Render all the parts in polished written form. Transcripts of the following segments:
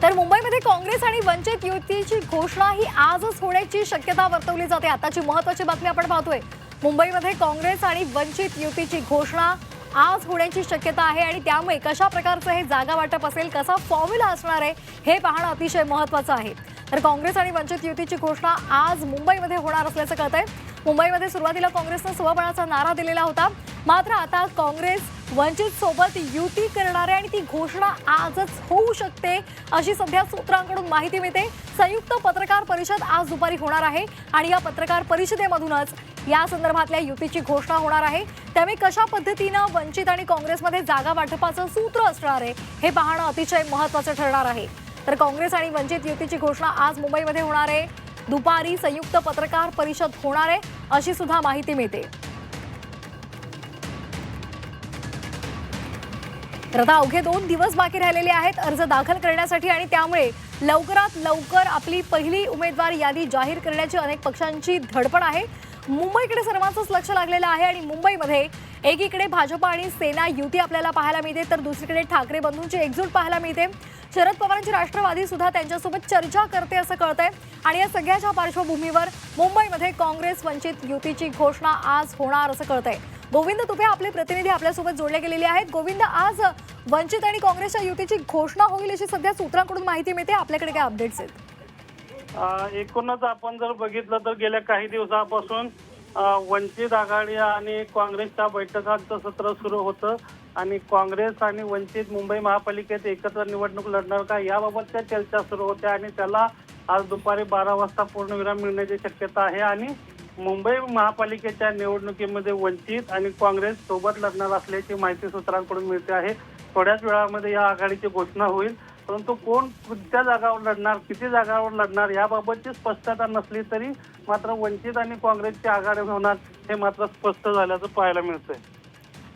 तर मुंबईमध्ये काँग्रेस आणि वंचित युतीची घोषणा ही आजच होण्याची शक्यता वर्तवली जाते। आताची महत्त्वाची बातमी आपण पाहतोय। मुंबईमध्ये काँग्रेस आणि वंचित युतीची घोषणा आज होण्याची शक्यता आहे आणि त्यामुळे कशा प्रकारचं हे जागा वाटप असेल, कसा फॉर्म्युला असणार आहे हे पाहणं अतिशय महत्त्वाचं आहे। तर काँग्रेस आणि वंचित युतीची घोषणा आज मुंबईमध्ये होणार असल्याचं कळतंय। मुंबईमध्ये सुरुवातीला काँग्रेसने स्वबळाचा नारा दिलेला होता, मात्र आता काँग्रेस वंचित सोबत युती करणार आहे आणि ती घोषणा आजच होऊ शकते अशी सध्या सूत्रांकडून माहिती मिळते। संयुक्त पत्रकार परिषद आज दुपारी होणार आहे आणि या पत्रकार परिषदेमधूनच या संदर्भातल्या युतीची घोषणा होणार आहे। त्यामुळे कशा पद्धतीने वंचित आणि काँग्रेसमध्ये जागा वाटपाचं सूत्र असणार आहे हे पाहणं अतिशय महत्त्वाचं ठरणार आहे। तर काँग्रेस आणि वंचित युतीची घोषणा आज मुंबईमध्ये होणार आहे, दुपारी संयुक्त पत्रकार परिषद होणार आहे अशी सुद्धा माहिती मिळते। तर आता अवघे 2 दिवस बाकी राहिलेले आहेत अर्ज दाखल करण्यासाठी आणि त्यामुळे लवकरात लवकर आपली पहिली उमेदवार यादी जाहीर करण्याची अनेक पक्षांची धडपड आहे। मुंबईकडे सर्वांचंच लक्ष लागलेलं आहे आणि मुंबईमध्ये एकीकडे भाजप आणि सेना युती आपल्याला पाहायला मिळते, तर दुसरीकडे ठाकरे बंधूंची एकजूट पाहायला मिळते। शरद पवारांची राष्ट्रवादी सुद्धा त्यांच्यासोबत चर्चा करते असं कळतंय आणि या सगळ्याच्या पार्श्वभूमीवर मुंबईमध्ये काँग्रेस वंचित युतीची घोषणा आज होणार असं कळतंय। गोविंद तुपे आपले प्रतिनिधी आपल्यासोबत जोडले गेलेले आहेत। गोविंद, आज वंचित आणि काँग्रेसच्या युतीची घोषणा होईल अशी सध्या सूत्रांकडून माहिती मिळते, आपल्याकडे काय अपडेट्स आहेत? एकूणच आपण जर बघितलं तर गेल्या काही दिवसापासून वंचित आघाडी आणि काँग्रेसच्या बैठकांचं सत्र सुरू होतं आणि काँग्रेस आणि वंचित मुंबई महापालिकेत एकत्र निवडणूक लढणार का याबाबतच्या चर्चा सुरू होत्या आणि त्याला आज दुपारी 12 वाजता पूर्णविराम मिळण्याची शक्यता आहे आणि मुंबई महापालिकेच्या निवडणुकीमध्ये वंचित आणि काँग्रेस सोबत लढणार असल्याची माहिती सूत्रांकडून मिळते आहे। थोड्याच वेळामध्ये या आघाडीची घोषणा होईल, परंतु कोण कोणत्या जागावर लढणार, किती जागावर लढणार याबाबतची स्पष्टता नसली तरी मात्र वंचित आणि काँग्रेसची आघाडी होणार हे मात्र स्पष्ट झाल्याचं पाहायला मिळतंय।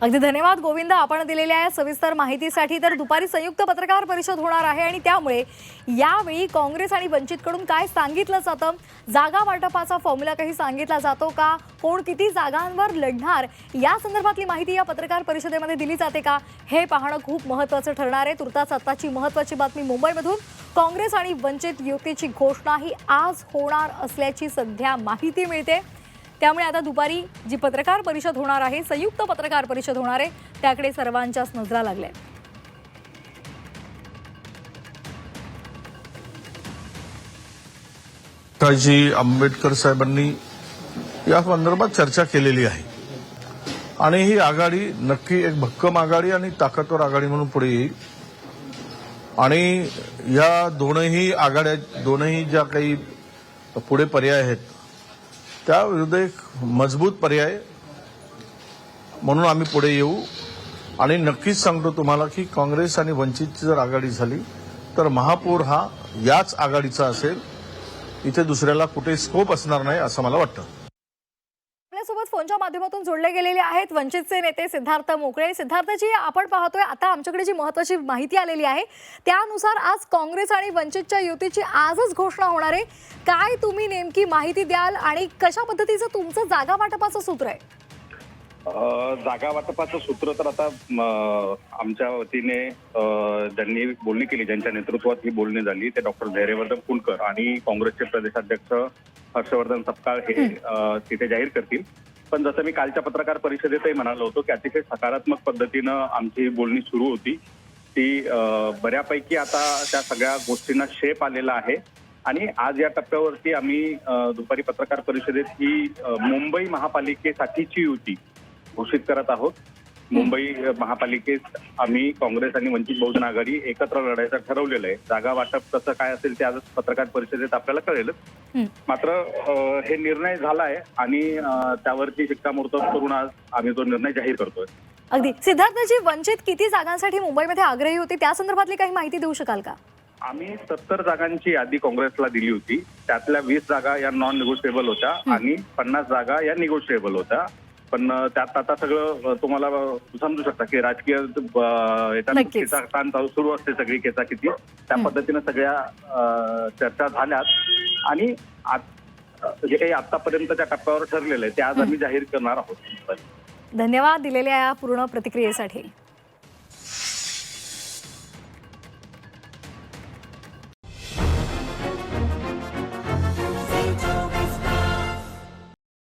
अगदी धन्यवाद गोविंद आपण दिलेल्या या सविस्तर माहितीसाठी। तर दुपारी संयुक्त पत्रकार परिषद होणार आहे आणि त्यामुळे यावेळी काँग्रेस आणि वंचितकडून काय सांगितलं जातं, जागा वाटपाचा फॉर्म्युला काही सांगितला जातो का, कोण किती जागांवर लढणार या संदर्भातली माहिती या पत्रकार परिषदेमध्ये दिली जाते का, हे पाहणं खूप महत्त्वाचं ठरणार आहे। तुर्तास आताची महत्त्वाची बातमी मुंबईमधून, काँग्रेस आणि वंचित युतीची घोषणा ही आज होणार असल्याची सध्या माहिती मिळते। त्यामुळे आता दुपारी जी पत्रकार परिषद होणार आहे, संयुक्त पत्रकार परिषद होणार आहे, त्याकडे सर्वांच्याच नजरा लागल्या। आंबेडकर साहेबांनी या संदर्भात चर्चा केलेली आहे आणि ही आघाडी नक्की एक भक्कम आघाडी आणि ताकदवर आघाडी म्हणून पुढे येईल आणि या दोनही ज्या काही पुढे पर्याय आहेत त्या विरुद्ध एक मजबूत पर्याय म्हणून आम्ही पुढे येऊ आणि नक्कीच सांगतो तुम्हाला की काँग्रेस आणि वंचितची जर आघाडी झाली तर महापौर हा याच आघाडीचा असेल, इथे दुसऱ्याला कुठे स्कोप असणार नाही असं मला वाटतं। आपल्यासोबत फोनच्या माध्यमातून जोडले गेलेले आहेत वंचितचे नेते सिद्धार्थ मोकळे। सिद्धार्थजी, आपण पाहतोय आता आमच्याकडे जी महत्त्वाची माहिती आलेली आहे त्यानुसार आज काँग्रेस आणि वंचितच्या युतीची आजच घोषणा होणार आहे। काय तुम्ही नेमकी माहिती द्याल आणि कशा पद्धतीचं तुमचं जागा वाटपाचं सूत्र आहे? जागा वाटपाचं सूत्र तर आता आमच्या वतीने ज्यांनी बोलणी केली, ज्यांच्या नेतृत्वात ही बोलणी झाली ते डॉक्टर धैर्यवर्धन कुणकर आणि काँग्रेसचे प्रदेशाध्यक्ष हर्षवर्धन सपकाळ हे तिथे जाहीर करतील। पण जसं मी कालच्या पत्रकार परिषदेतही म्हणालो होतो की अतिशय सकारात्मक पद्धतीनं आमची बोलणी सुरू होती, ती बऱ्यापैकी आता त्या सगळ्या गोष्टींना शेप आलेला आहे आणि आज या टप्प्यावरती आम्ही दुपारी पत्रकार परिषदेत ही मुंबई महापालिकेसाठीची युती घोषित करत आहोत। मुंबई महापालिकेत आम्ही काँग्रेस आणि वंचित बहुजन आघाडी एकत्र लढायचं ठरवलेलं आहे। जागा वाटप कसं काय असेल ते आज पत्रकार परिषदेत आपल्याला कळेलच, मात्र हे निर्णय झाला आहे आणि त्यावरती शिक्कामोर्तब करून आज आम्ही तो निर्णय जाहीर करतोय। अगदी सिद्धार्थजी, वंचित किती जागांसाठी मुंबईमध्ये आग्रही होती त्या संदर्भातली काही माहिती देऊ शकाल का? आम्ही 70 जागांची यादी काँग्रेसला दिली होती, त्यातल्या 20 जागा या नॉन निगोशिएबल होत्या आणि 50 जागा या निगोशिएबल होत्या। पण त्यात आता सगळं तुम्हाला समजू शकता की राजकीय ताण सुरू असते, सगळी केचा किती त्या पद्धतीनं सगळ्या चर्चा झाल्यात आणि जे काही आतापर्यंतच्या टप्प्यावर ठरलेलं आहे ते आज आम्ही जाहीर करणार आहोत। धन्यवाद दिलेल्या या पूर्ण प्रतिक्रियेसाठी।